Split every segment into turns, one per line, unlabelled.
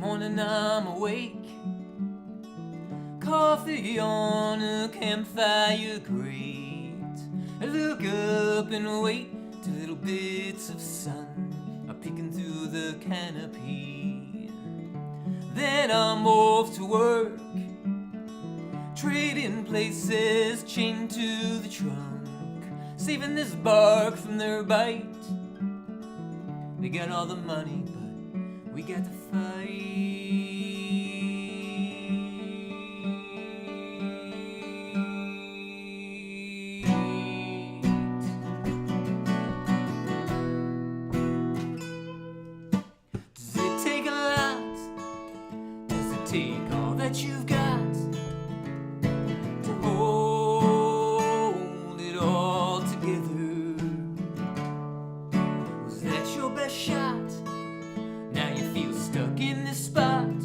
morning I'm awake, coffee on a campfire grate. I look up and wait till little bits of sun are peeking through the canopy. Then I'm off to work, trading places chained to the trunk, saving this bark from their bite. They got all the money, but we got to fight. Does it take a lot? Does it take all that you've got to hold it all together? Was that your best shot? Now you feel stuck in this spot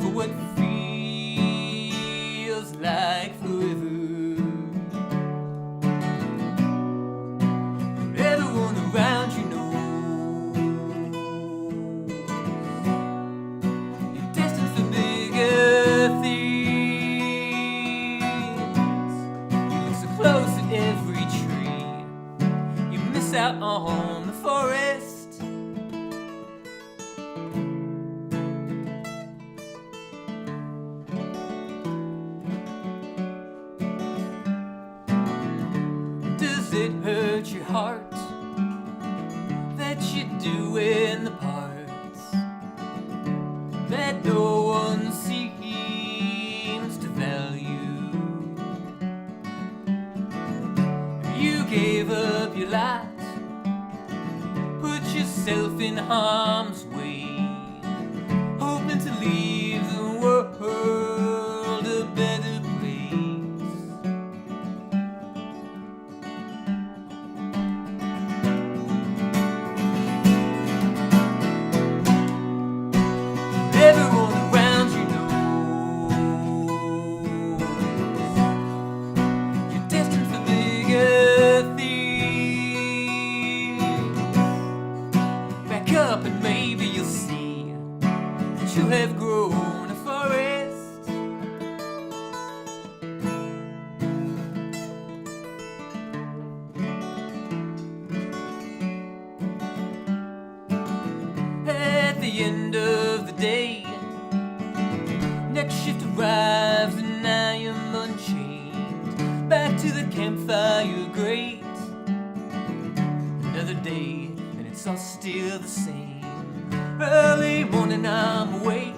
for what feels like forever. But everyone around you knows you're destined for bigger things. You look so close at every tree, you miss out on the forest. Does it hurt your heart that you're doing the parts that no one seems to value? You gave up your lot, put yourself in harm's way, hoping to leave the world a better place. Everyone around you knows you're destined for bigger things. Back up and maybe you'll see that you have grown a forest. At the end of the day, next shift arrives and I am unchained, back to the campfire grate. Another day and it's all still the same. Early morning I'm awake,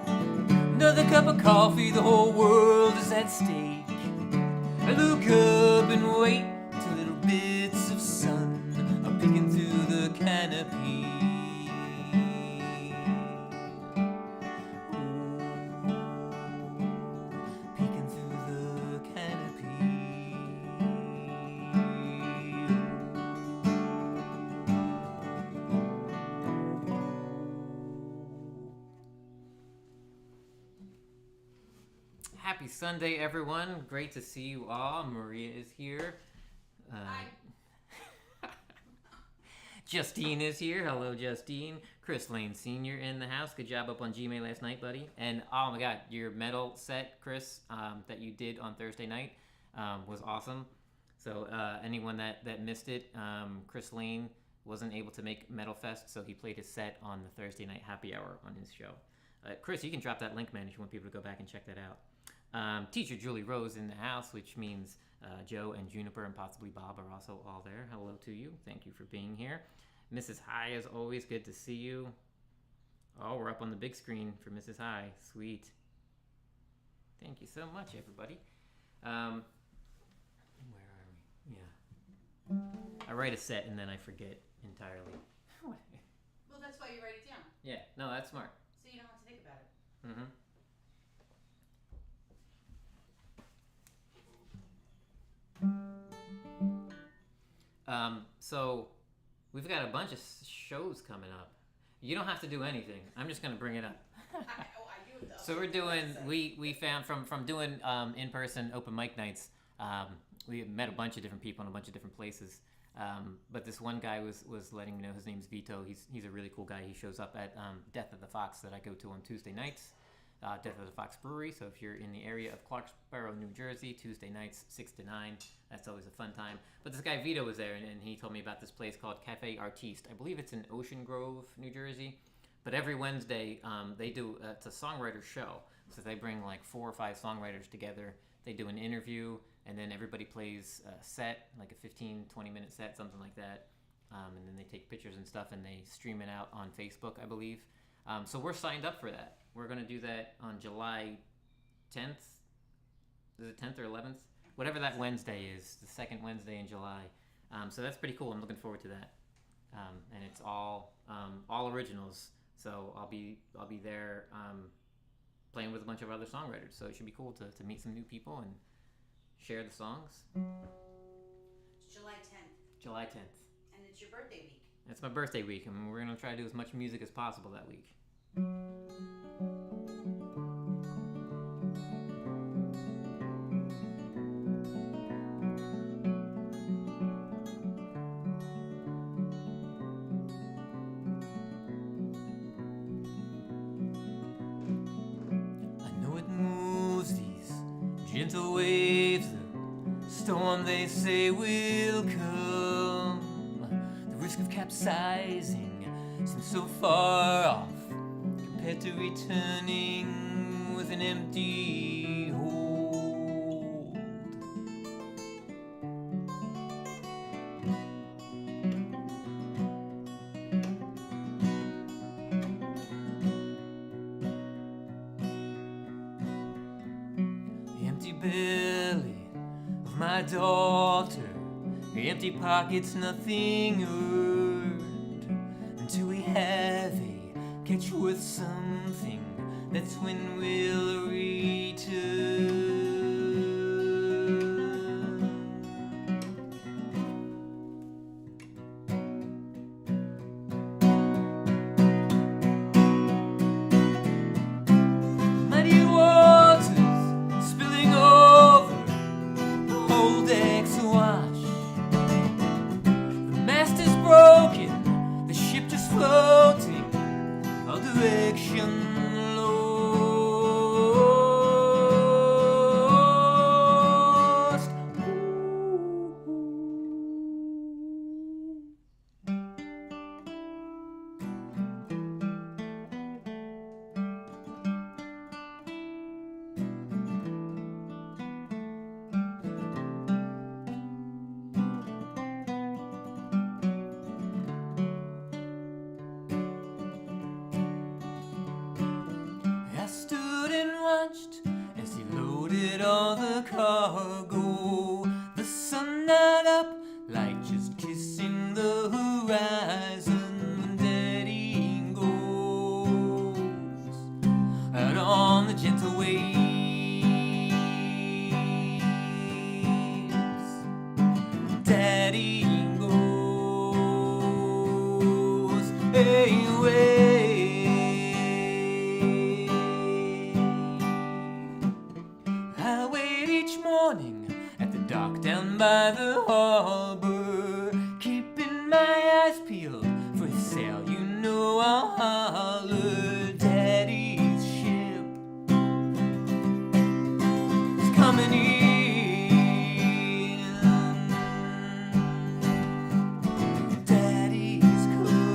another cup of coffee, the whole world is at stake. I look up and wait till little bits of sun are peeking through the canopy. Peeking through the canopy. Happy Sunday, everyone. Great to see you all. Maria is here.
Hi.
Justine is here. Hello, Justine. Chris Lane Sr. in the house. Good job up on Gmail last night, buddy. And oh my God, your metal set, Chris, that you did on Thursday night was awesome. So anyone that missed it, Chris Lane wasn't able to make Metal Fest, so he played his set on the Thursday night happy hour on his show. Chris, you can drop that link, man, if you want people to go back and check that out. Teacher Julie Rose in the house, which means Joe and Juniper and possibly Bob are also all there. Hello to you. Thank you for being here. Mrs. High, as always, good to see you. Oh, we're up on the big screen for Mrs. High. Sweet. Thank you so much, everybody. Where are we? Yeah. I write a set and then I forget entirely.
Well, that's why you write it down,
Yeah, no, that's smart.
so you don't have to think about it.
Mm-hmm. So we've got a bunch of shows coming up. You don't have to do anything. I'm just gonna bring it up.
I do it though.
So we're doing. We found from doing in-person open mic nights. we met a bunch of different people in a bunch of different places. But this one guy was letting me know his name's Vito. He's a really cool guy. He shows up at Death of the Fox that I go to on Tuesday nights. Death of the Fox Brewery. So if you're in the area of Clarksboro, New Jersey, Tuesday nights 6 to 9. That's always a fun time. But this guy Vito was there, and he told me about this place called Cafe Artiste. I believe it's in Ocean Grove, New Jersey. But every Wednesday they do it's a songwriter show. So they bring like 4 or 5 songwriters together. They do an interview, and then everybody plays a set, like a 15-20 minute set, something like that. And then they take pictures and stuff, and they stream it out on Facebook, I believe. So we're signed up for that. We're going to do that on July 10th. Is it 10th or 11th? Whatever that Wednesday is, the second Wednesday in July. So that's pretty cool. I'm looking forward to that. And it's all originals. So I'll be there playing with a bunch of other songwriters. So it should be cool to meet some new people and share the songs.
It's July 10th.
July 10th.
And it's your birthday week.
It's my birthday week, and we're going to try to do as much music as possible that week. I know it moves these gentle waves, the storm they say will come. The risk of capsizing seems so far off compared to returning with an empty hold. The empty belly of my daughter, the empty pockets, nothing earned. Until we have a catch with something, that's when we'll return. Mighty waters spilling over, the whole deck's awash. The mast is broken, the ship just floating, all direction lost. I stood and watched as he loaded all the cargo. The sun not up, light just kissing the horizon. When Daddy goes out on the gentle waves, Daddy goes away. I wait each morning at the dock down by the harbor, keeping my eyes peeled for a sail. You know I'll holler. Daddy's ship is coming in. Daddy's come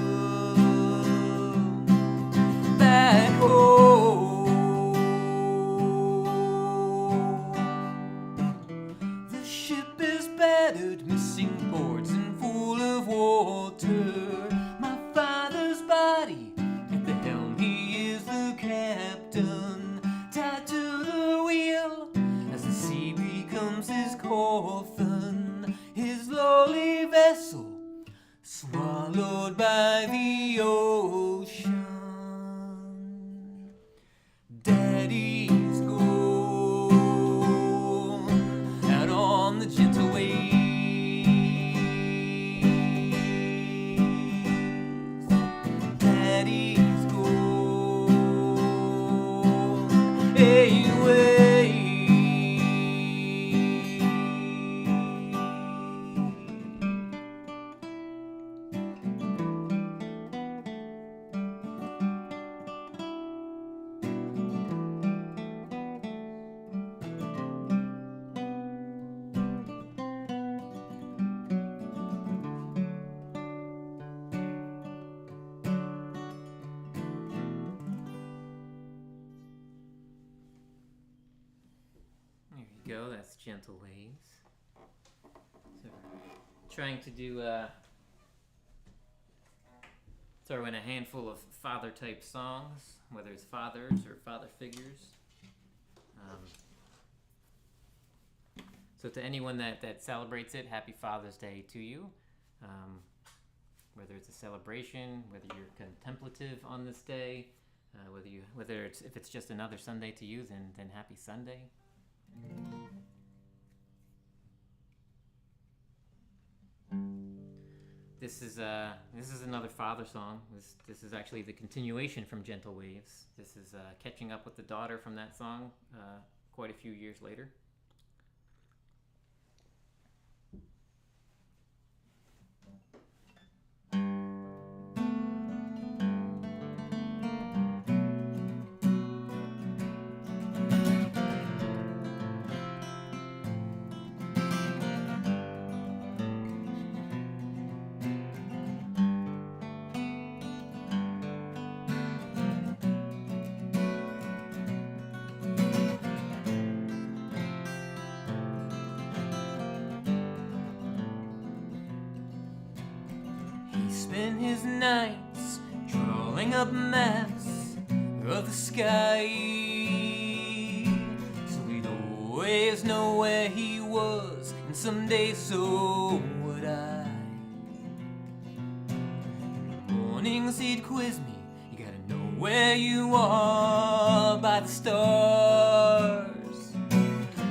back home. The ship is battered, missing boards and full of water. My father's body at the helm, he is the captain, tied to the wheel as the sea becomes his coffin. His lowly vessel swallowed by the ocean. Daddy's gone out on the gentle waves. go. That's Gentle Waves. So trying to do throw in a handful of father type songs, whether it's fathers or father figures. So to anyone that celebrates it, happy Father's Day to you. Whether it's a celebration, whether you're contemplative on this day, if it's just another Sunday to you, then happy Sunday. This is another father song. This is actually the continuation from Gentle Waves. This is catching up with the daughter from that song quite a few years later. Spend his nights drawing up maps of the sky, so he'd always know where he was, and someday so would I. In the mornings he'd quiz me, you gotta know where you are by the stars.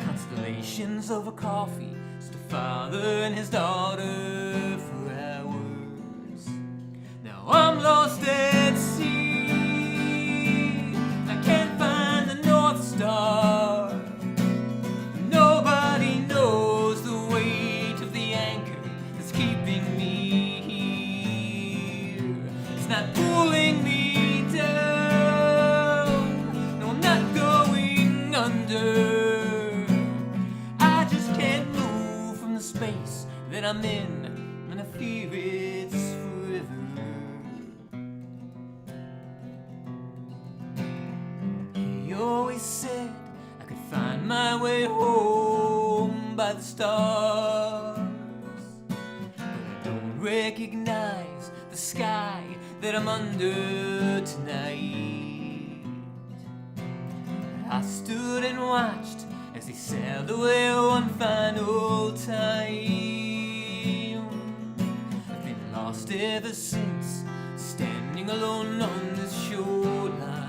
Constellations over coffee, just a father and his daughter. I'm lost at sea, I can't find the North Star. Nobody knows the weight of the anchor that's keeping me here. It's not pulling me down, no, I'm not going under. I just can't move from the space that I'm in, and I fear it's forever. He always said I could find my way home by the stars, but I don't recognize the sky that I'm under tonight. I stood and watched as he sailed away one final time. I've been lost ever since, standing alone on this shoreline.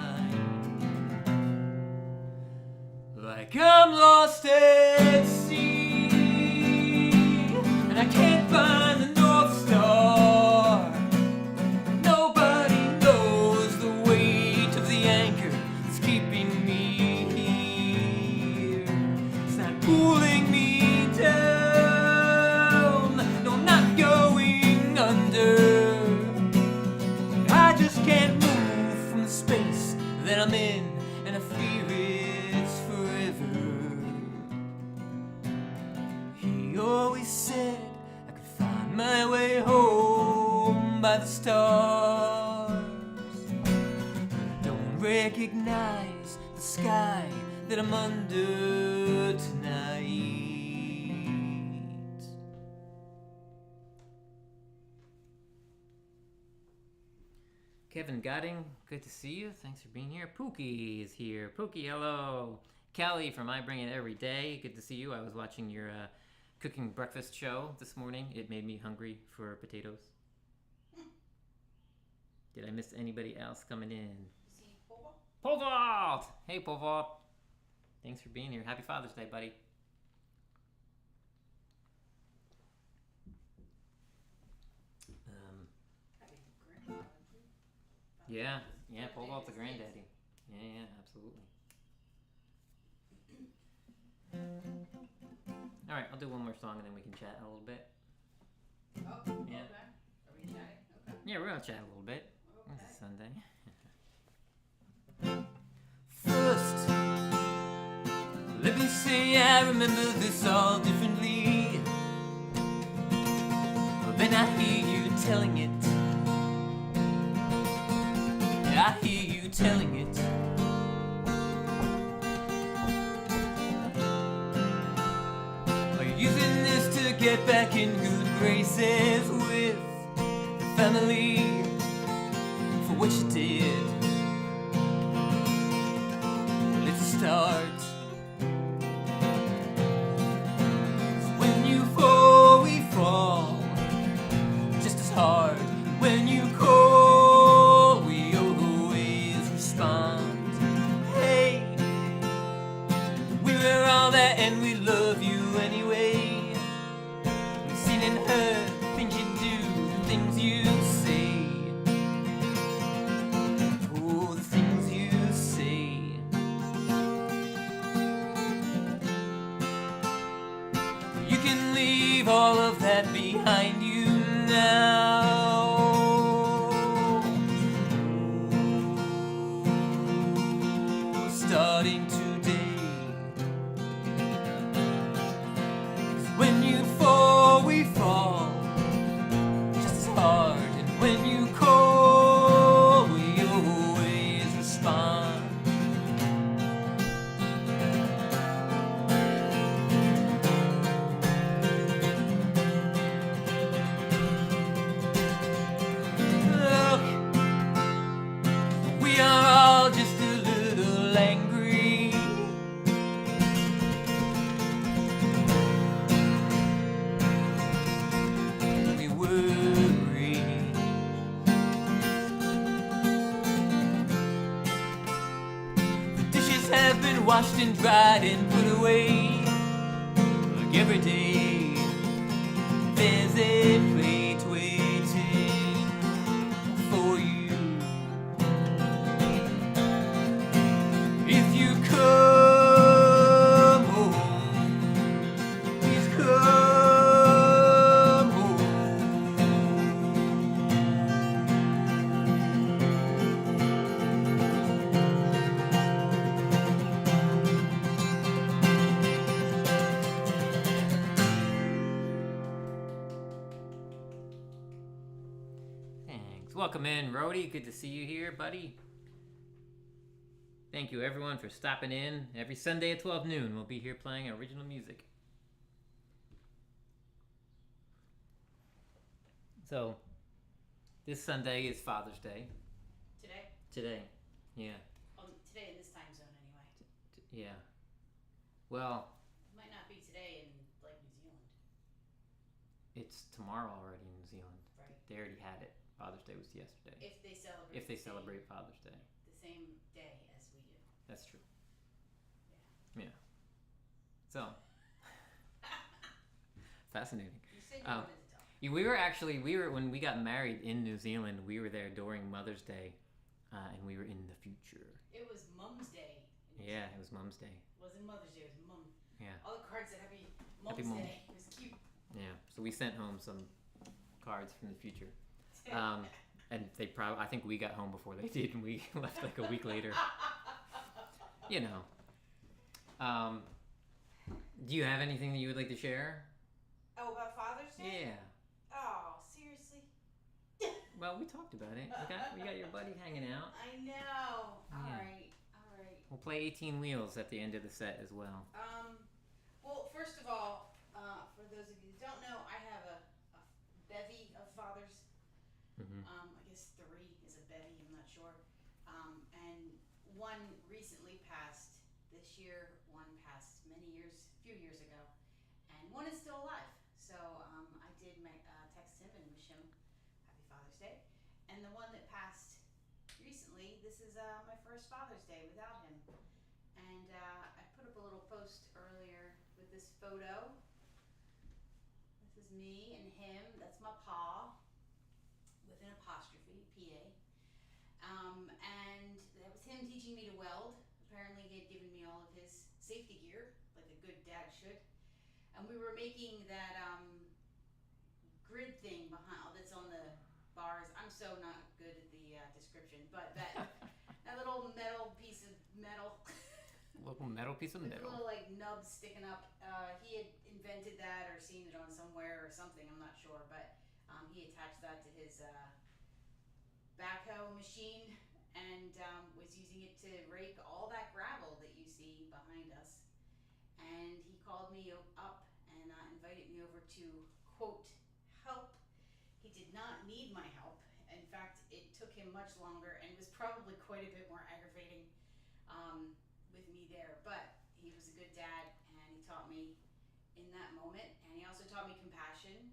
Like I'm lost at sea, and I can't find the North Star. Nobody knows the weight of the anchor that's keeping me here. It's not pulling me down, no, I'm not going under. I just can't move from the space that I'm in, and I fear it's forever. He always said I could find my way home by the stars. I don't recognize the sky that I'm under tonight. Kevin Godding, good to see you. Thanks for being here. Pookie is here. Pookie, hello. Callie from I Bring It Every Day, good to see you. I was watching your cooking breakfast show this morning. It made me hungry for potatoes. Did I miss anybody else coming in?
See Pova?
Polvault! Hey, Polvault. Thanks for being here. Happy Father's Day, buddy. Yeah, Polvault's a granddaddy. Yeah, absolutely. All right, I'll do one more song and then we can chat a little bit.
Oh,
Yeah.
okay. Are we chatting? Okay.
Yeah, we're gonna chat a little bit.
Okay.
It's Sunday. First, let me say I remember this all differently. Well, then I hear you telling it. I hear you telling it. get back in good graces with the family for what you did. Well, it's a start. When you fall, we fall just as hard. When you call, we always respond. Hey, we were all that and we love you anyway. We've seen and heard things you do, the things you say. Oh, the things you say. You can leave all of that behind you now. Starting today. 'Cause when you fall, we fall just as hard. And when you call, we always respond. Look, we are all just a little angry. We worry. The dishes have been washed and dried and put away. Like every day, there's a plate waiting for you. If you come home, please come home. Thanks. Welcome in, Rhodey. Good to see you here, buddy. Thank you, everyone, for stopping in. Every Sunday at 12 noon, we'll be here playing original music. So, this Sunday is Father's Day.
Today?
Yeah.
Today in this time zone anyway.
Yeah. Well,
It might not be today in like New Zealand.
it's tomorrow already in New Zealand.
Right.
They already had it. Father's Day was yesterday.
If they celebrate.
If they
the same-
celebrate Father's Day.
the same day as we do.
That's true. Yeah. So, fascinating.
You said you
Um,
wanted to tell.
Yeah, we were when we got married in New Zealand, we were there during Mother's Day, and we were in the future.
It was Mum's Day.
Yeah, it was Mom's Day.
It wasn't Mother's Day, it was Mum.
Yeah.
All the cards said Happy
Happy
Mum's
Mum.
Day. It was cute.
Yeah, so we sent home some cards from the future, and they I think we got home before they did, and we left like a week later. You know. Do you have anything that you would like to share?
Oh, about Father's Day?
Yeah.
Oh, seriously?
Well, we talked about it. We got your buddy hanging out.
I know.
Yeah.
All right.
We'll play 18 Wheels at the end of the set as well.
Well, first of all, for those of you who don't know, I have a bevy of fathers.
Mm-hmm.
I guess 3 is a bevy, I'm not sure. And one recently passed this year, one passed a few years ago, and one is still alive. So I did text him and wish him Happy Father's Day. And the one that passed recently, this is my first Father's Day without him. And I put up a little post earlier with this photo. This is me and him. That's my pa, with an apostrophe, P-A. And that was him teaching me to weld. Apparently he had given me all of his safety gear, like a good dad should. And we were making that grid thing that's on the bars. I'm so not good at the description, but that little metal piece of metal.
Little metal piece of
with
metal.
a little like nub sticking up. He had invented that or seen it on somewhere or something. I'm not sure, but he attached that to his backhoe machine and was using it to rake all that gravel that you see behind us. And he called me up and invited me over to, quote, help. He did not need my help. In fact, it took him much longer and was probably quite a bit more aggravating with me there. But he was a good dad, and he taught me in that moment. And he also taught me compassion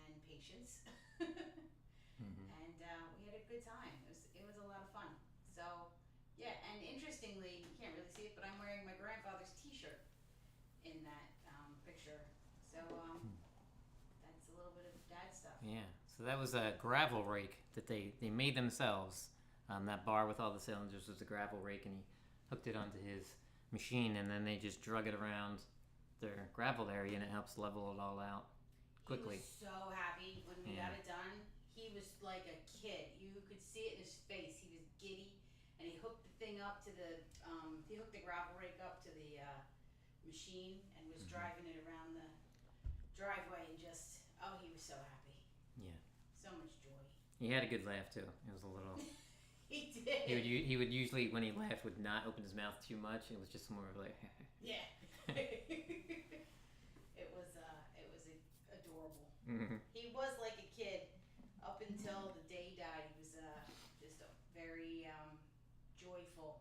and patience. And we had a good time. It was a lot of fun. So, yeah, and interestingly, you can't really see it, but I'm wearing my grandfather's t-shirt in that picture. So that's a little bit of dad stuff.
Yeah. So that was a gravel rake that they made themselves. That bar with all the cylinders was a gravel rake, and he hooked it onto his machine, and then they just drug it around their gravel area, and it helps level it all out quickly.
He was so happy when we got it done. He was like a kid. You could see it in his face. He was giddy, and he hooked the thing up to the he hooked the gravel rake up to the machine and was driving it around the driveway, and just he was so happy.
Yeah.
So much joy.
He had a good laugh too. It was a little.
He did.
He would usually, when he laughed, would not open his mouth too much. It was just more of like.
Yeah. It was adorable.
Mm-hmm.
He was like a kid up until the day he died. He was just very joyful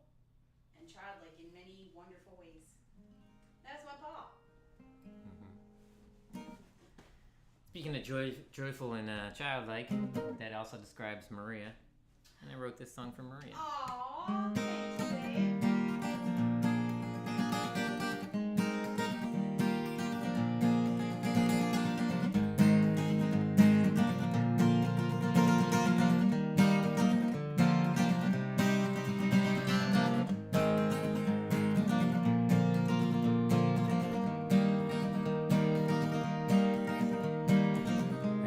and childlike in many wonderful ways. That's my pa.
Mm-hmm. Speaking of joyful and childlike, that also describes Maria. And I wrote this song for Maria.
Aww, thanks, babe.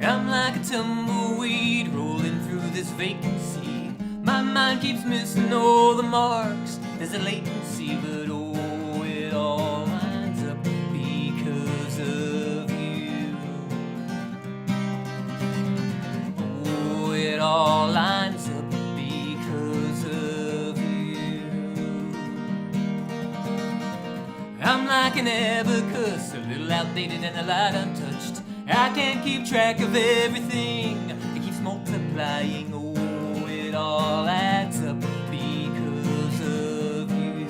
I'm like a tumbleweed rolling through this vacancy. My mind keeps missing all the marks. There's a latency, but oh, it all lines up because of you. Oh, it all lines up because of you. I'm like an abacus, a little outdated and a lot untouched. I can't keep track of everything. It keeps multiplying. Oh, it all adds up because of you.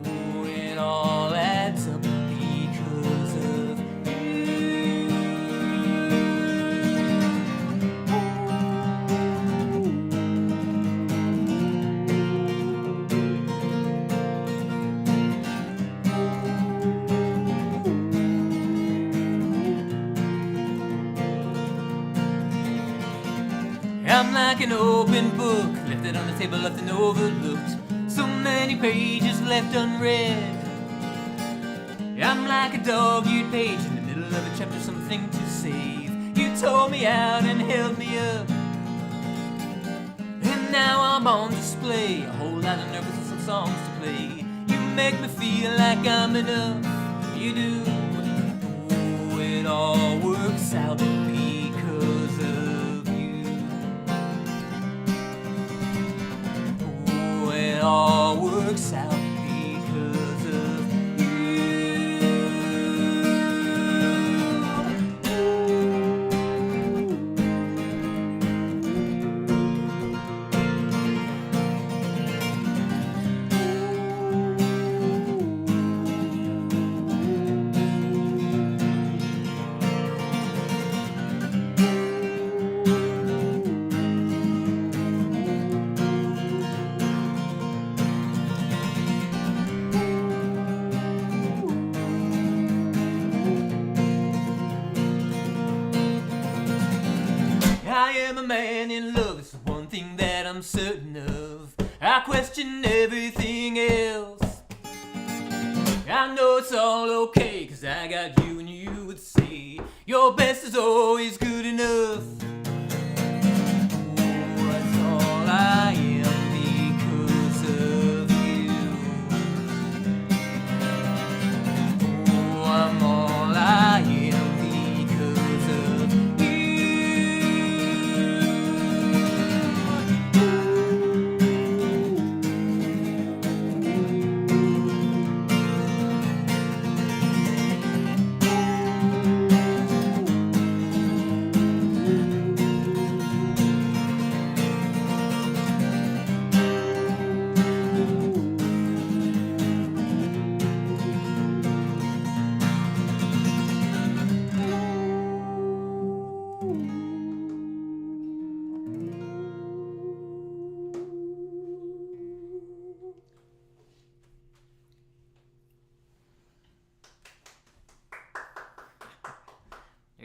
Oh, it all adds up because of you. I'm like an open book, left it on the table, left and overlooked. So many pages left unread. I'm like a dog-eared page in the middle of a chapter, something to save. You tore me out and held me up, and now I'm on display. A whole lot of nervous and some songs to play. You make me feel like I'm enough, you do. Oh, it all works out because of you. Oh, it all works out because of I am a man in love, it's the one thing that I'm certain of. I question everything else. I know it's all okay, cause I got you and you would say your best is always good enough. Oh, that's all I am because of you. Oh, I'm all I am because of you.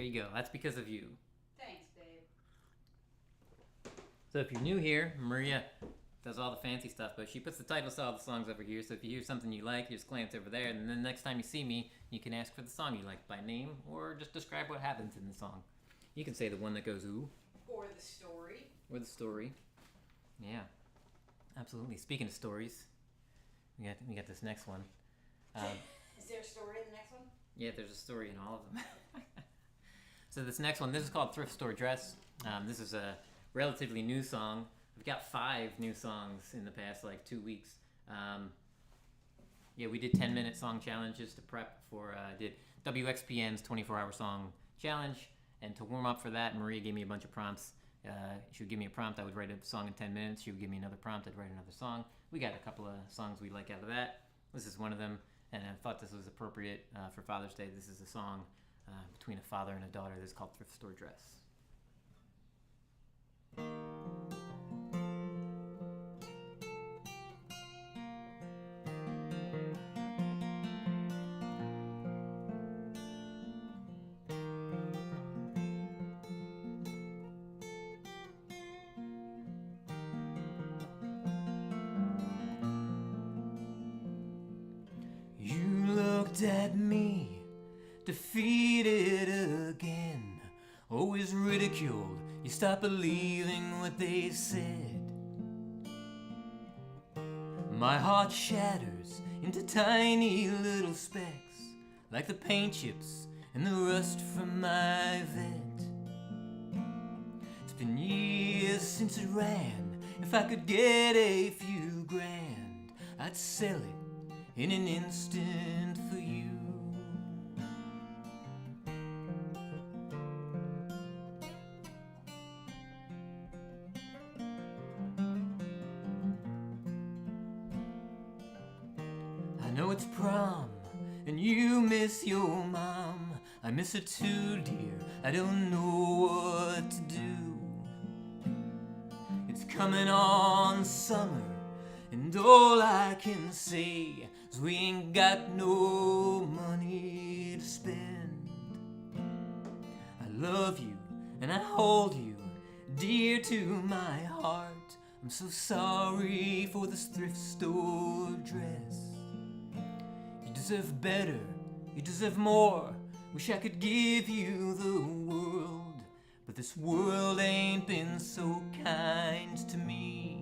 There you go. That's because of you.
Thanks, babe.
So if you're new here, Maria does all the fancy stuff, but she puts the titles to all the songs over here. So if you hear something you like, you just glance over there, and then the next time you see me, you can ask for the song you like by name, or just describe what happens in the song. You can say the one that goes ooh.
Or the story.
Or the story. Yeah, absolutely. Speaking of stories, we got this next one.
Is there a story in the next one?
Yeah, there's a story in all of them. So this next one, this is called Thrift Store Dress. This is a relatively new song. We've got 5 new songs in the past, 2 weeks. Yeah, we did 10-minute song challenges to prep for, did WXPN's 24-hour song challenge. And to warm up for that, Maria gave me a bunch of prompts. She would give me a prompt, I would write a song in 10 minutes. She would give me another prompt, I'd write another song. We got a couple of songs we like out of that. This is one of them, and I thought this was appropriate for Father's Day. This is a song between a father and a daughter. This is called Thrift Store Dress. At me, defeated again, always ridiculed, you stop believing what they said. My heart shatters into tiny little specks, like the paint chips and the rust from my vet. It's been years since it ran. If I could get a few grand, I'd sell it in an instant for you. I know it's prom, and you miss your mom. I miss her too, dear. I don't know what to do. It's coming on summer, and all I can say is we ain't got no money to spend. I love you and I hold you dear to my heart. I'm so sorry for this thrift store dress. You deserve better, you deserve more. Wish I could give you the world, but this world ain't been so kind to me.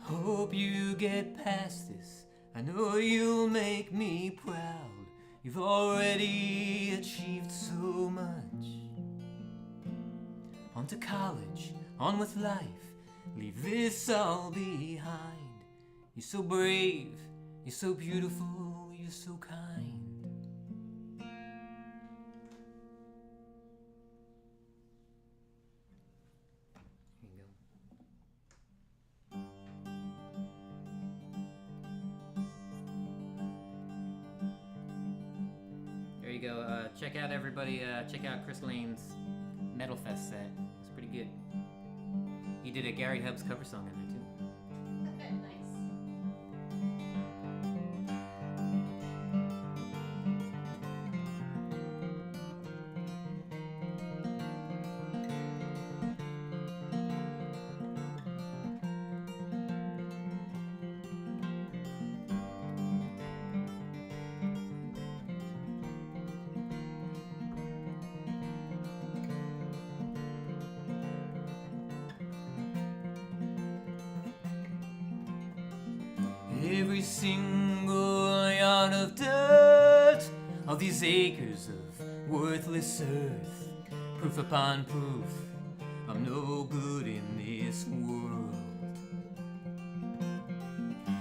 Hope you get past this. I know you'll make me proud. You've already achieved so much. On to college, on with life. Leave this all behind. You're so brave, you're so beautiful, you're so kind. There you go. Check out everybody. Check out Chris Lane's Metal Fest set. It's pretty good. He did a Gary Hubbs cover song in there too.
Nice.
Every single yard of dirt, all these acres of worthless earth, proof upon proof, I'm no good in this world.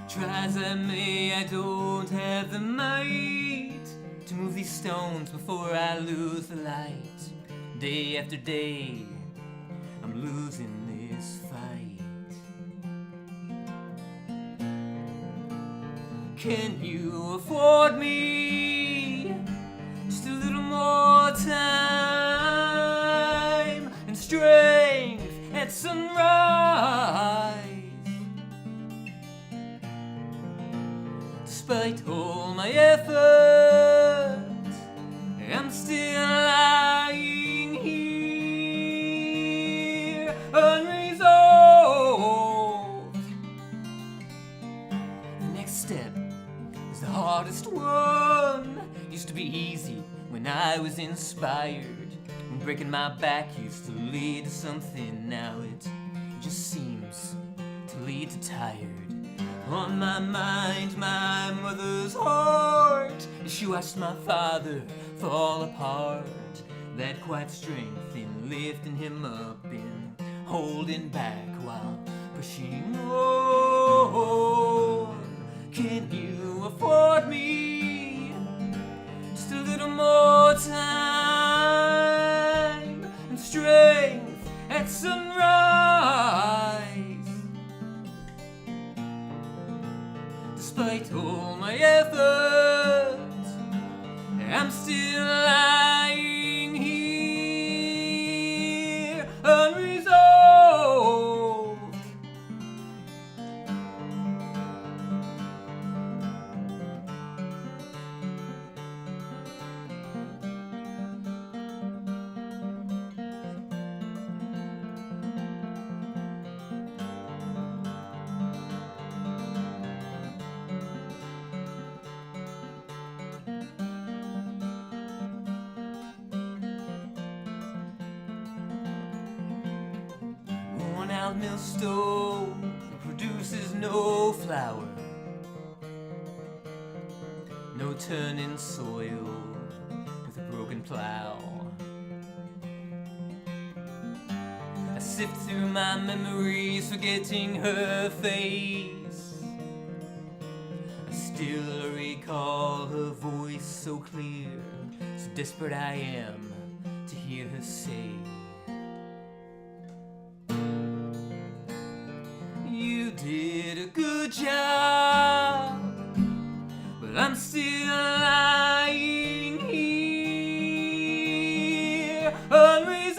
Try as I may, I don't have the might to move these stones before I lose the light. Day after day, I'm losing this fight. Can you afford me just a little more time and strength at sunrise? Despite all my efforts, I'm still lying here, unresolved. The next step is the hardest one. Used to be easy when I was inspired, when breaking my back used to lead to something. Now it just seems to lead to tired. On my mind, my mother's heart, as she watched my father fall apart. That quiet strength in lifting him up and holding back while pushing on. Can you afford me just a little more time and strength at sunrise? Despite all my efforts, I'm still lying here, unresolved. Worn-out millstone produces no flour, no turning soil with a broken plow. I sift through my memories, forgetting her face. I still recall her voice so clear, so desperate I am to hear her say, "You did a good job, but I'm still lying here, unresolved.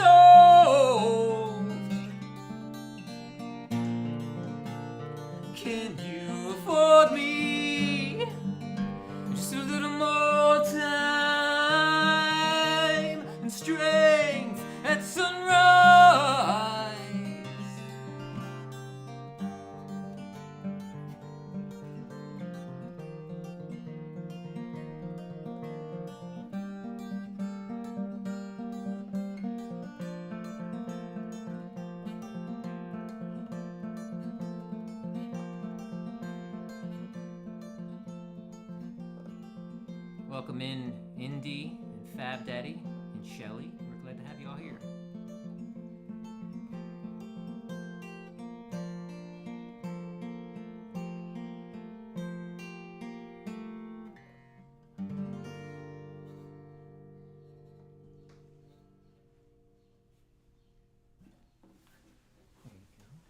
Can you afford me just a little more time and strength at sunrise?" Welcome in Indy and Fab Daddy and Shelly. We're glad to have you all here.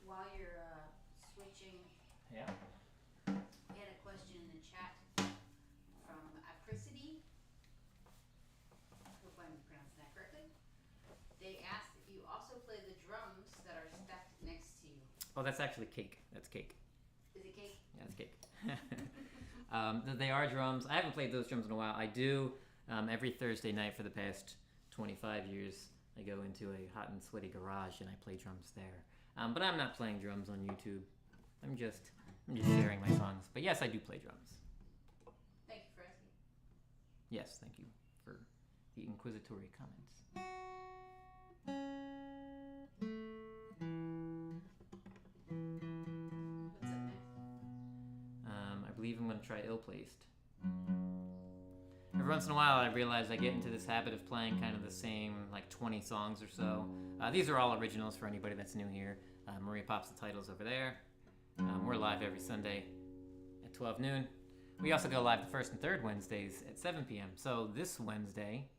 While you're switching,
Yeah.
I had a question in the chat from Apricity. Hope I'm pronouncing that correctly. They asked if you also play the drums that are stacked next to you.
Oh, that's actually cake. That's cake.
Is it cake?
Yeah, it's cake. They are drums. I haven't played those drums in a while. I do every Thursday night for the past 25 years. I go into a hot and sweaty garage and I play drums there. But I'm not playing drums on YouTube. I'm just sharing my songs. But yes, I do play drums.
Thank you for asking.
Yes, thank you for the inquisitory comments.
What's up next?
I believe I'm going to try Ill-Placed. Every once in a while I realize I get into this habit of playing kind of the same, like 20 songs or so. These are all originals for anybody that's new here. Maria pops the titles over there. We're live every Sunday at 12 noon. We also go live the first and third Wednesdays at 7 p.m. So this Wednesday,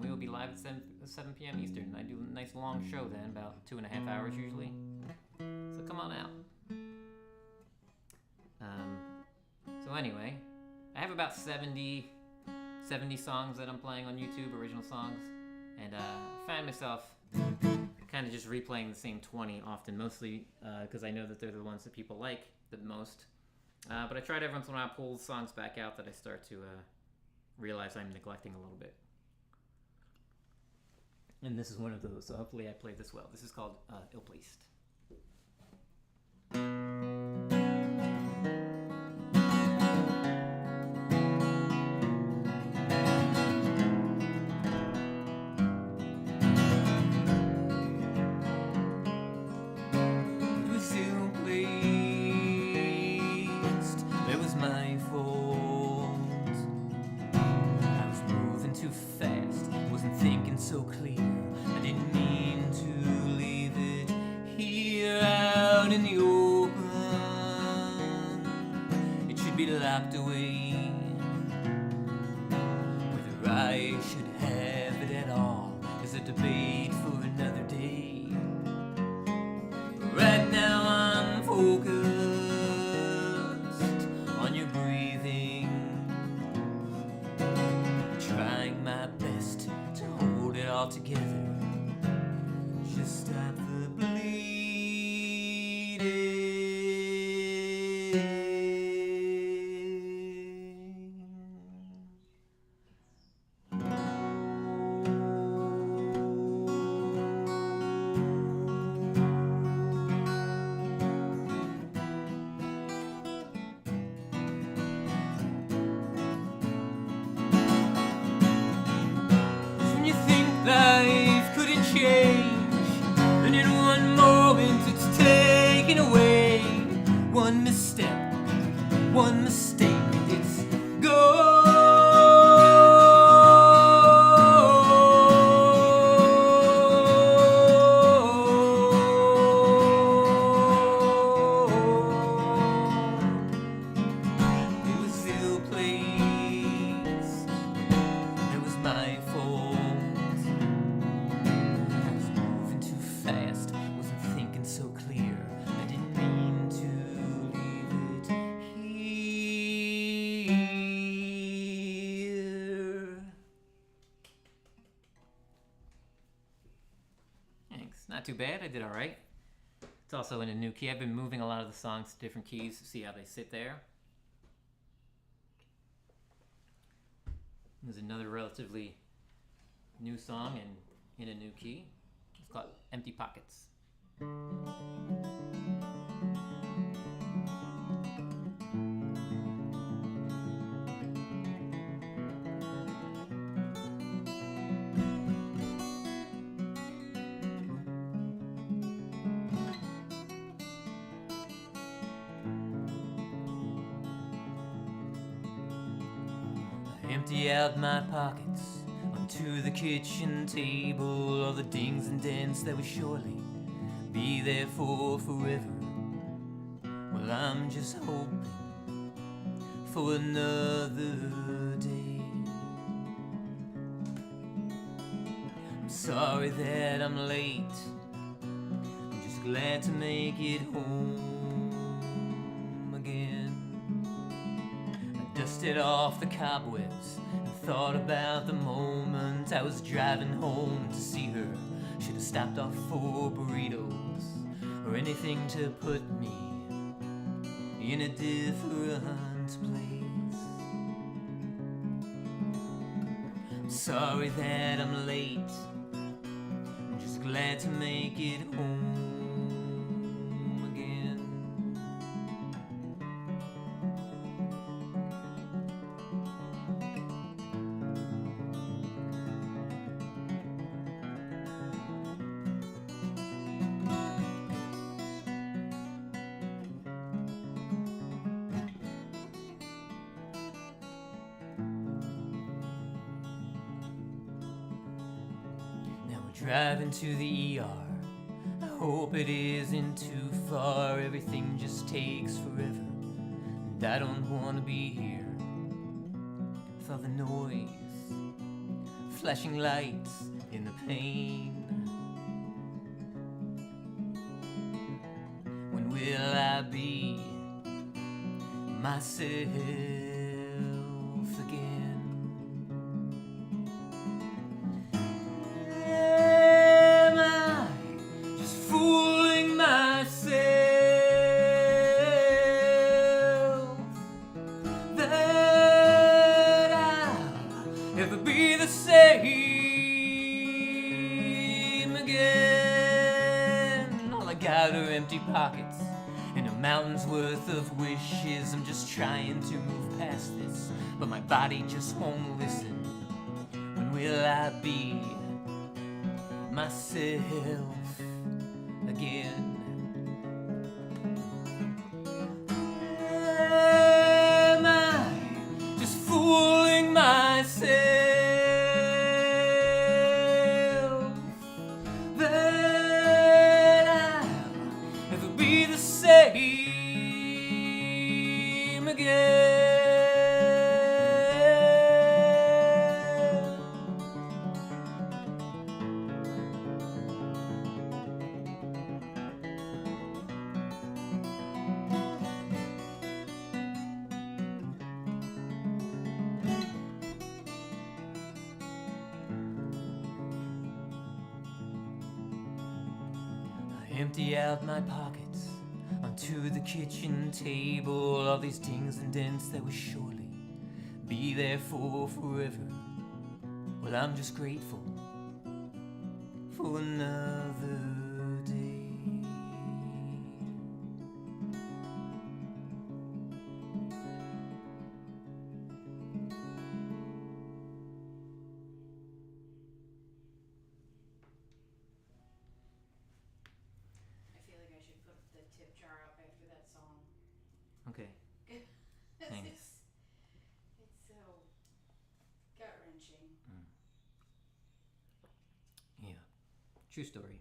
we will be live at 7 p.m. Eastern. I do a nice long show then, about 2.5 hours usually. So come on out. So anyway, I have about 70 songs that I'm playing on YouTube, original songs, and I find myself kind of just replaying the same 20 often, mostly because I know that they're the ones that people like the most. But I try to every once in a while pull songs back out that I start to realize I'm neglecting a little bit. And this is one of those, so hopefully I played this well. This is called Ill Placed. So clear, I didn't mean to leave it here out in the open. It should be locked away. Whether I should have it at all is a debate for another day. Right now I'm focused on your breathing, trying my best to hold it all together. Just stop the bleeding. When you think life couldn't change, and in one moment it's taken away. One misstep, one mistake, and it's gone. It was ill placed. It was my fault. I was moving too fast, wasn't thinking so clear. I didn't mean to leave it here. Thanks. Not too bad. I did all right. It's also in a new key. I've been moving a lot of the songs to different keys to see how they sit there. There's another relatively new song in a new key. It's called Empty Pockets. I empty out my pockets onto the kitchen table, all the dings and dents that would surely be there for forever. Well, I'm just hoping for another day. I'm sorry that I'm late, I'm just glad to make it home again. I dusted off the cobwebs and thought about the moment I was driving home to see her. Should have stopped off for burritos or anything to put me in a different place. I'm sorry that I'm late, I'm just glad to make it home again. Driving to the ER, I hope it isn't too far. Everything just takes forever, and I don't want to be here. For the noise, flashing lights in the pain. When will I be myself again. Am I just fooling myself that I'll ever be the same again? All I got are empty pockets and a mountain's worth of wishes. I'm just trying to move past this, but my body just won't listen. When will I be myself again? Am I just fooling myself that I'll ever be the same again? Empty out my pockets onto the kitchen table. All these dings and dents that will surely be there for forever. Well, I'm just grateful for another day.
I feel like I should put the tip jar up after that song.
Okay.
'Cause
Thanks.
it's so gut-wrenching.
Yeah. True story.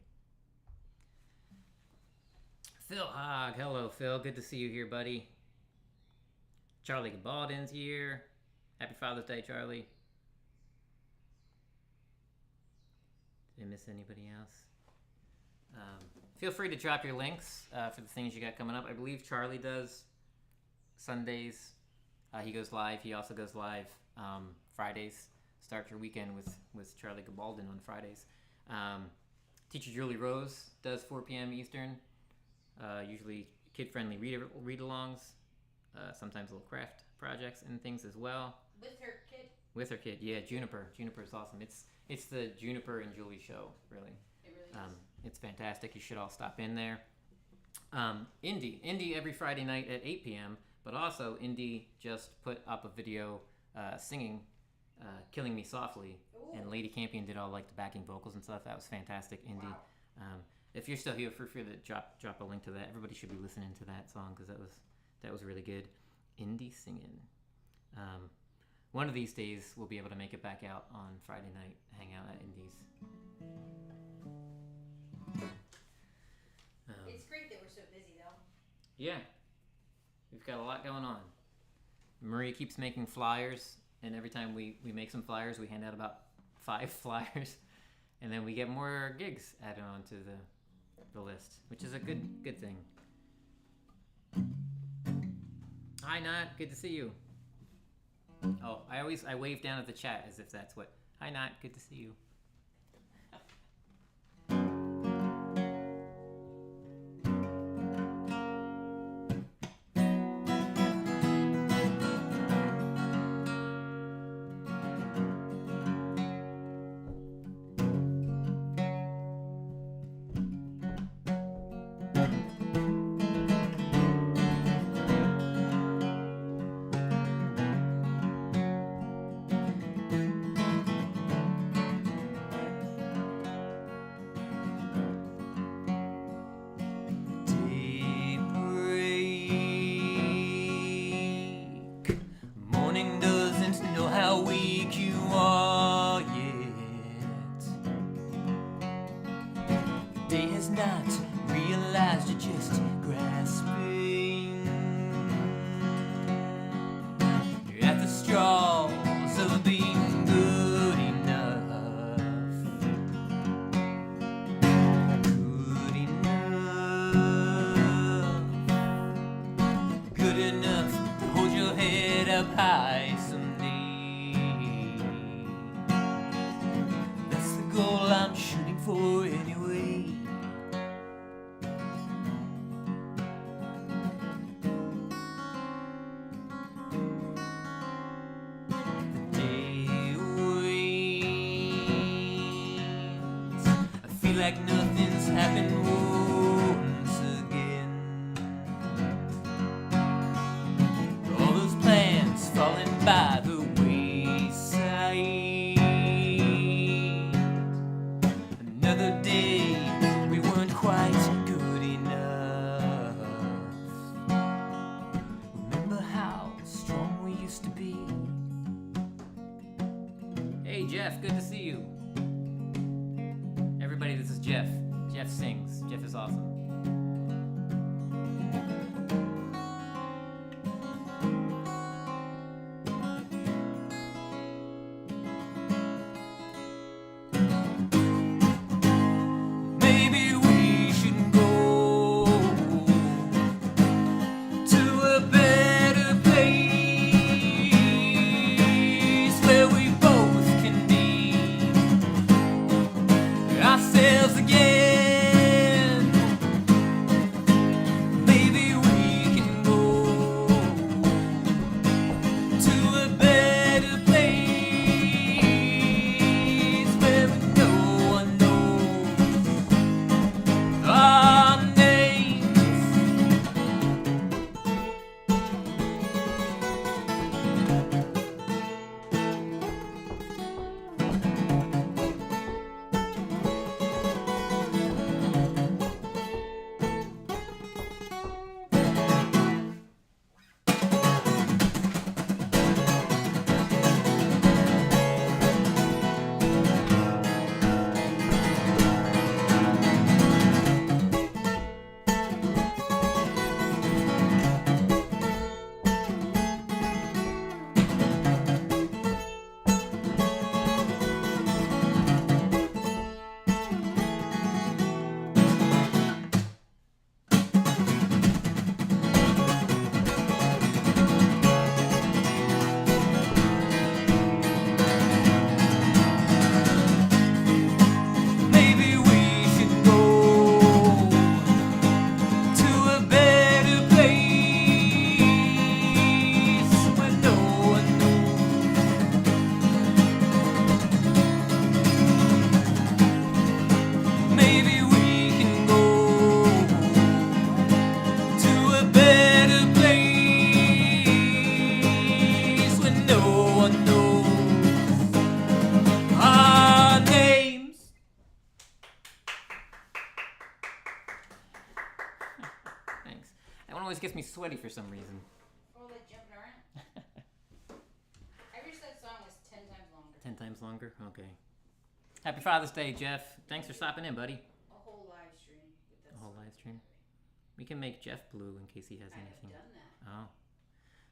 Phil Hogg. Hello, Phil. Good to see you here, buddy. Charlie Gabaldon's here. Happy Father's Day, Charlie. Did I miss anybody else? Feel free to drop your links for the things you got coming up. I believe Charlie does Sundays. He goes live. He also goes live Fridays. Start your weekend with Charlie Gabaldon on Fridays. Teacher Julie Rose does 4 p.m. Eastern. Usually kid-friendly read-alongs. Sometimes little craft projects and things as well.
With her kid.
With her kid, yeah. Juniper. Juniper's awesome. It's the Juniper and Julie show, really.
It really is.
It's fantastic. You should all stop in there. Indie every Friday night at 8 p.m. But also, Indie just put up a video singing "Killing Me Softly,"
Ooh.
and Lady Campion did all like the backing vocals and stuff. That was fantastic. Indie.
Wow.
If you're still here, feel free to drop a link to that. Everybody should be listening to that song because that was really good. Indie singing. One of these days, we'll be able to make it back out on Friday night, hang out at Indie's.
It's great that we're so busy, though.
Yeah, we've got a lot going on. Maria keeps making flyers, and every time we make some flyers, we hand out about 5 flyers, and then we get more gigs added on to the list, which is a good thing. Hi, Nat. Good to see you. Oh, I wave down at the chat as if that's what. Hi, Nat. Good to see you. up high someday. That's the goal I'm shooting for anyway. The day waits. I feel like nothing's happened once again. All those plans falling by the wayside. Another day, we weren't quite good enough. Remember how strong we used to be? Hey Jeff, good to see you. Everybody, this is Jeff. Jeff sings. Jeff is awesome. Maybe we should go to a better place where we both can be ourselves again. Maybe we can go to a better place where no one knows our names. Maybe we should go to a better place where no one knows. Maybe we can go to a better place where no one knows our names. Thanks. That one always gets me sweaty for some reason.
Or like jumping around. I wish that song was 10 times longer.
10 times longer? Okay. Happy Father's Day, Jeff. Thanks for stopping in, buddy.
A whole live stream with that
A whole
song.
live stream? We can make Jeff blue in case he has
I have
anything.
done that.
Oh.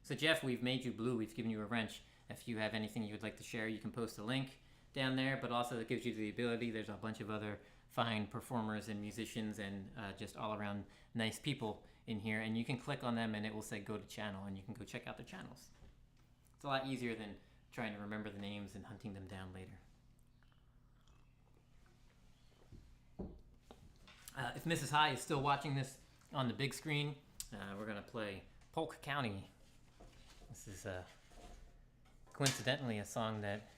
So, Jeff, we've made you blue. We've given you a wrench. If you have anything you would like to share, you can post a link down there, but also it gives you the ability. There's a bunch of other fine performers and musicians and just all around nice people in here, and you can click on them and it will say go to channel, and you can go check out their channels. It's a lot easier than trying to remember the names and hunting them down later. If Mrs. High is still watching this on the big screen, we're going to play Polk County. This is coincidentally a song that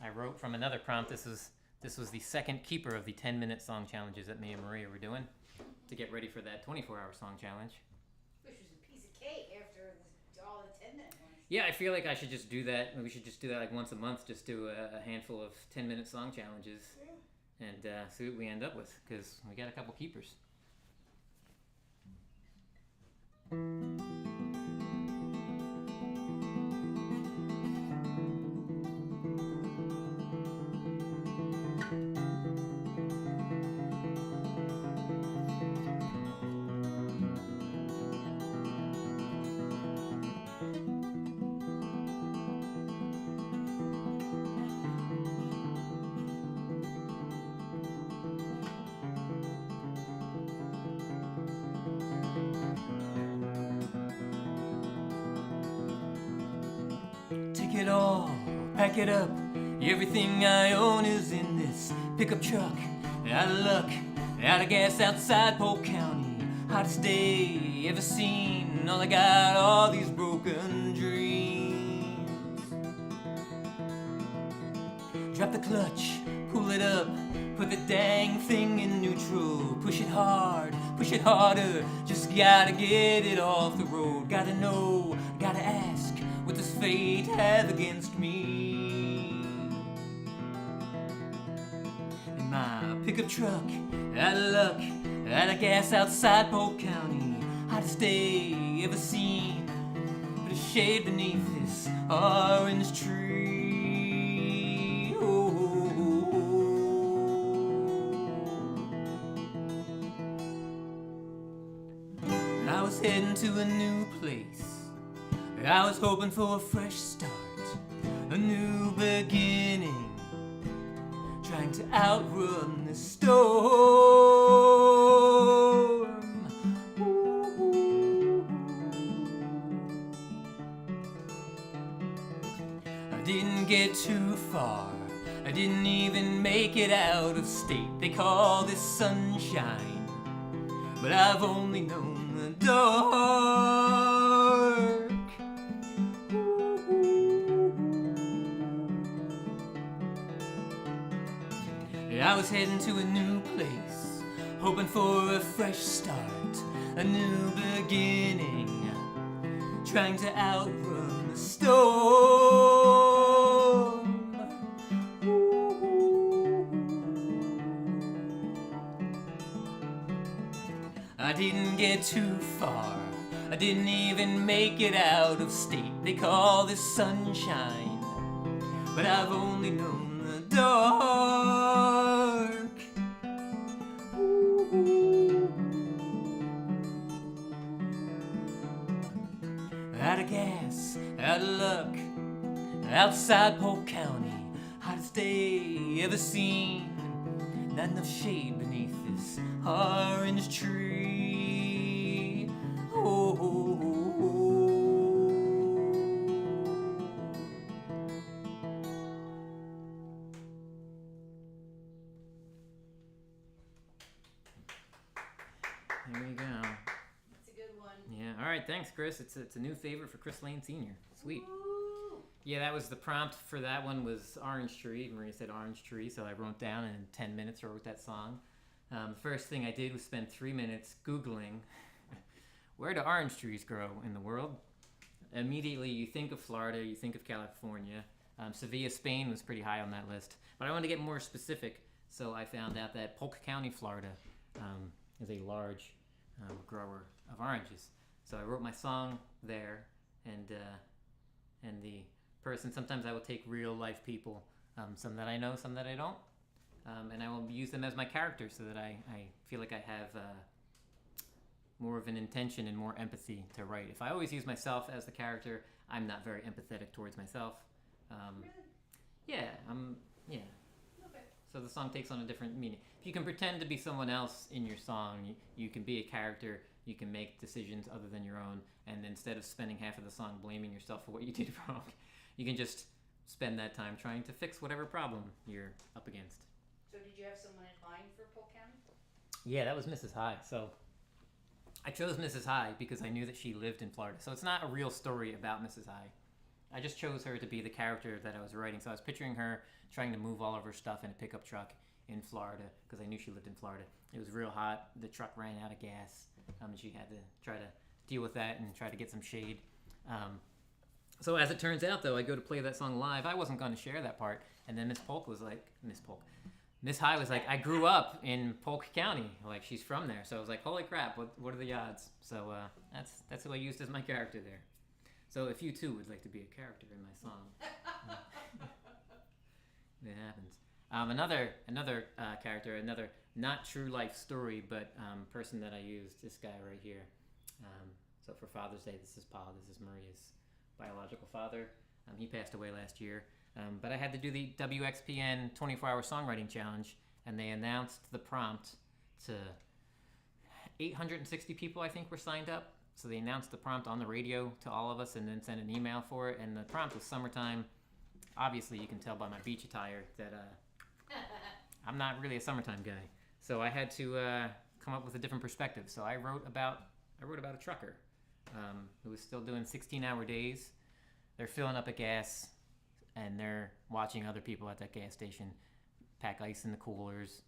I wrote from another prompt. This was the second keeper of the 10-minute song challenges that me and Maria were doing to get ready for that 24-hour song challenge.
Which was a piece of cake after all the 10-minute ones.
Yeah, I feel like I should just do that. We should just do that like once a month, just do a handful of 10-minute song challenges and see what we end up with, because we got a couple keepers. it all, pack it up. Everything I own is in this pickup truck. Out of luck, out of gas outside Polk County. Hottest day ever seen. All I got, all these broken dreams. Drop the clutch, pull it up, put the dang thing in neutral. Push it hard, push it harder. Just gotta get it off the road. Gotta know, gotta ask, what does fate have against me? In my pickup truck, out of luck, out of gas outside Polk County. Hottest day ever seen. Put a shade beneath this orange tree. I was heading to a new place. I was hoping for a fresh start, a new beginning, trying to outrun the storm. I didn't get too far, I didn't even make it out of state. They call this sunshine, but I've only known the dark. I was heading to a new place, hoping for a fresh start, a new beginning, trying to outrun the storm. I didn't get too far, I didn't even make it out of state. They call this sunshine, but I've only known the dark. Out of gas, out of luck, outside Polk County. Hottest day ever seen. Not enough shade beneath this orange tree. There we go.
It's a good one.
Yeah. All right. Thanks, Chris. It's a new favorite for Chris Lane Sr. Sweet.
Woo.
Yeah, that was the prompt for that one was Orange Tree. Maria said Orange Tree, so I wrote down and in 10 minutes wrote that song. The first thing I did was spend 3 minutes Googling where do orange trees grow in the world. Immediately you think of Florida, you think of California. Sevilla, Spain was pretty high on that list. But I wanted to get more specific, so I found out that Polk County, Florida is a large grower of oranges. So I wrote my song there, and the person, sometimes I will take real life people, some that I know, some that I don't, and I will use them as my character so that I feel like I have more of an intention and more empathy to write. If I always use myself as the character, I'm not very empathetic towards myself.
Really?
Yeah, yeah.
Okay.
So the song takes on a different meaning. If you can pretend to be someone else in your song, you can be a character, you can make decisions other than your own, and instead of spending half of the song blaming yourself for what you did wrong, you can just spend that time trying to fix whatever problem you're up against.
So did you have someone in mind for Polk County?
Yeah, that was Mrs. High. So I chose Mrs. High because I knew that she lived in Florida. So it's not a real story about Mrs. High. I just chose her to be the character that I was writing. So I was picturing her trying to move all of her stuff in a pickup truck in Florida because I knew she lived in Florida. It was real hot. The truck ran out of gas. And she had to try to deal with that and try to get some shade. So as it turns out, though, I go to play that song live. I wasn't going to share that part. And then Miss High was like, I grew up in Polk County. Like, she's from there. So I was like, holy crap, what are the odds? So that's who I used as my character there. So if you, too, would like to be a character in my song, it happens. Another character, another not true life story, but person that I used, this guy right here. So for Father's Day, this is Paul. This is Maria's biological father. He passed away last year. But I had to do the WXPN 24-hour songwriting challenge, and they announced the prompt to 860 people, I think, were signed up. So they announced the prompt on the radio to all of us and then sent an email for it. And the prompt was summertime. Obviously, you can tell by my beach attire that I'm not really a summertime guy. So I had to come up with a different perspective. So I wrote about a trucker who was still doing 16-hour days. They're filling up a gas, and they're watching other people at that gas station pack ice in the coolers,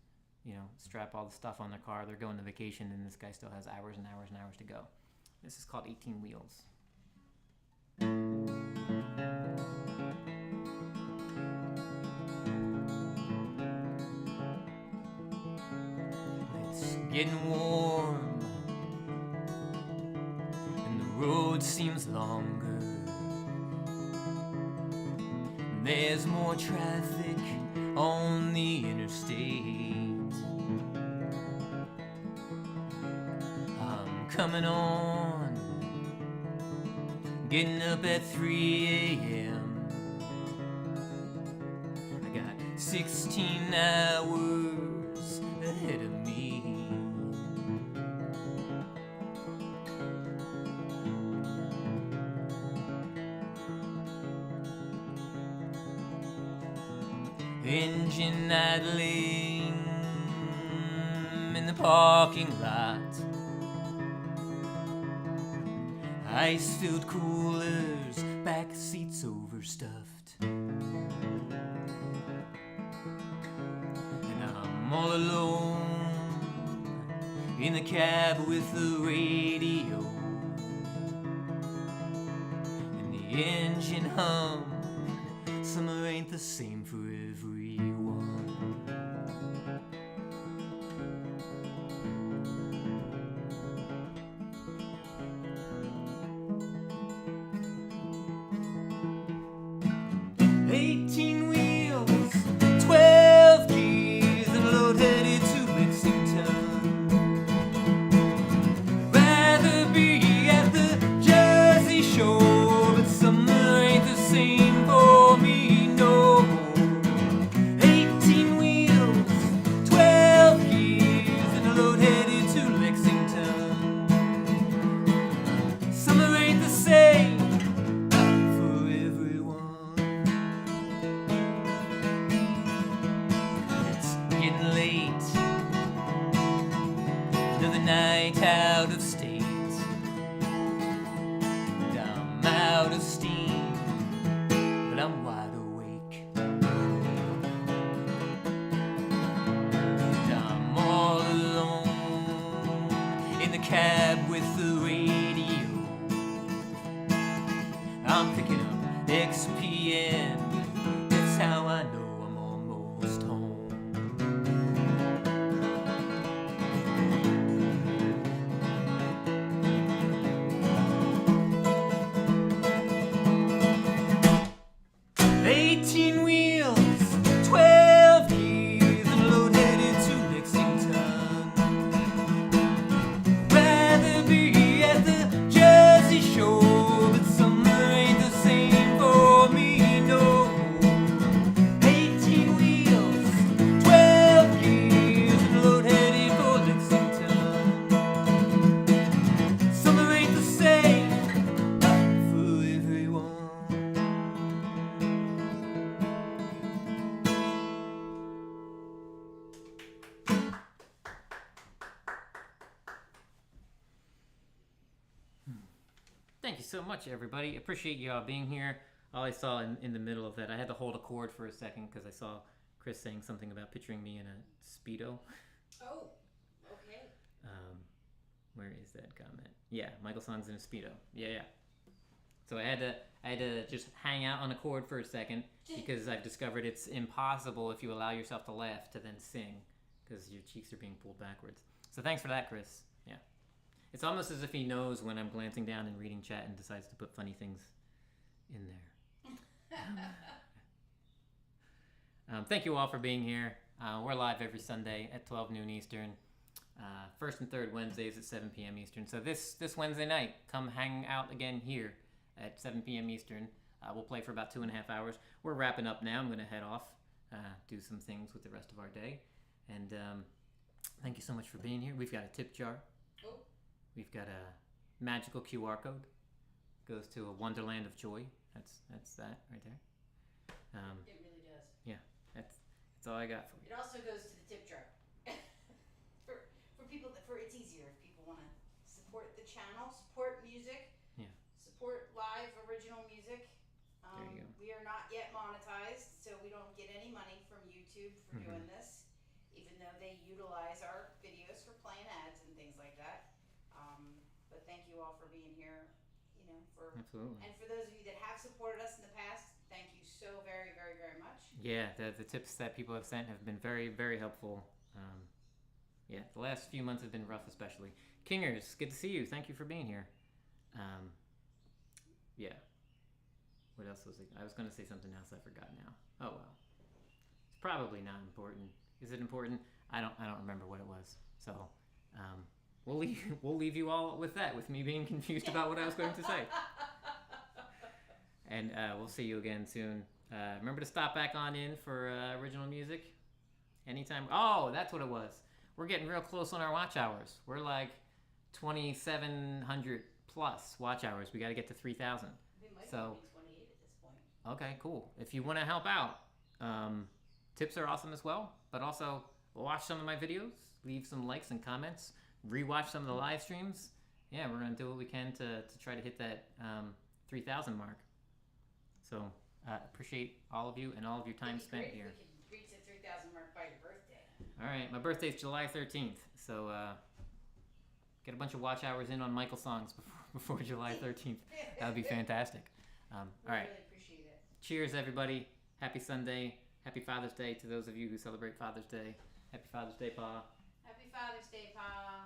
strap all the stuff on their car. They're going to vacation, and this guy still has hours and hours and hours to go. This is called 18 Wheels. It's getting warm, and the road seems longer. There's more traffic on the interstate. I'm coming on, getting up at 3 a.m. I got 16 hours ahead of me. Engine idling in the parking lot. Ice-filled coolers, back seats overstuffed. And I'm all alone in the cab with the radio. And the engine hum. Summer ain't the same for everyone. 18 wheels, 12 keys, and a load headed to Lexington. Rather be at the Jersey Shore, but summer ain't the same for me no more. 18 wheels, 12 keys, and a load headed to Lexington. Summer ain't the same for everyone. It's getting late, another night out of state. And I'm out of steam, but I'm wide awake. And I'm all alone in the cab with the radio. I'm picking up XPN, that's how I know I'm almost home. Eighteen wheels, 12 keys, and a load headed to Lexington. Rather be at the Jersey Shore, but summer ain't the same for me no more. 18 wheels, 12 keys, and a load headed for Lexington. Summer ain't the same for everyone. Thank you so much, everybody. Appreciate you all being here. All I saw in the middle of that, I had to hold a chord for a second because I saw Chris saying something about picturing me in a Speedo.
Oh, okay.
Where is that comment? Yeah, MichaelSongs in a Speedo. Yeah. So I had to just hang out on a chord for a second because I've discovered it's impossible if you allow yourself to laugh to then sing because your cheeks are being pulled backwards. So thanks for that, Chris. Yeah. It's almost as if he knows when I'm glancing down and reading chat and decides to put funny things in there. Thank you all for being here. We're live every Sunday at 12 noon Eastern. First and third Wednesdays at 7 p.m. Eastern. So this Wednesday night, come hang out again here at 7 p.m. Eastern. We'll play for about 2.5 hours. We're wrapping up now. I'm going to head off, do some things with the rest of our day. And thank you so much for being here. We've got a tip jar.
Oh.
We've got magical QR code. Goes to a wonderland of joy. That's that right there.
It really does.
Yeah, that's all I got for you.
It also goes to the tip jar. for people it's easier if people want to support the channel, support music,
Yeah.
support live original music.
There you go.
We are not yet monetized, so we don't get any money from YouTube for doing this, even though they utilize our videos for playing ads and things like that. But thank you all for being here.
Absolutely.
And for those of you that have supported us in the past, thank you so very, very, very much.
Yeah, the tips that people have sent have been very, very helpful. Yeah, the last few months have been rough, especially. Kingers, good to see you. Thank you for being here. Yeah. What else was it? I was going to say something else. I forgot now. Oh well. It's probably not important. Is it important? I don't remember what it was. So, we'll leave you all with that, with me being confused about what I was going to say. And we'll see you again soon. Remember to stop back on in for original music anytime. Oh, that's what it was. We're getting real close on our watch hours. We're like 2,700 plus watch hours. We got to get to 3,000.
We might
So,
be 28 at this point.
okay, cool. If you want to help out, tips are awesome as well. But also, watch some of my videos, leave some likes and comments, rewatch some of the live streams. Yeah, we're going to do what we can to try to hit that 3,000 mark. So, appreciate all of you and all of your time spent
It'd be
here.
great if we could reach the 3,000 mark by your birthday.
All right, my birthday's July 13th, so get a bunch of watch hours in on MichaelSongs before July 13th. That would be fantastic. All right.
Really appreciate it.
Cheers, everybody. Happy Sunday. Happy Father's Day to those of you who celebrate Father's Day. Happy Father's Day, Pa.
Happy Father's Day, Pa.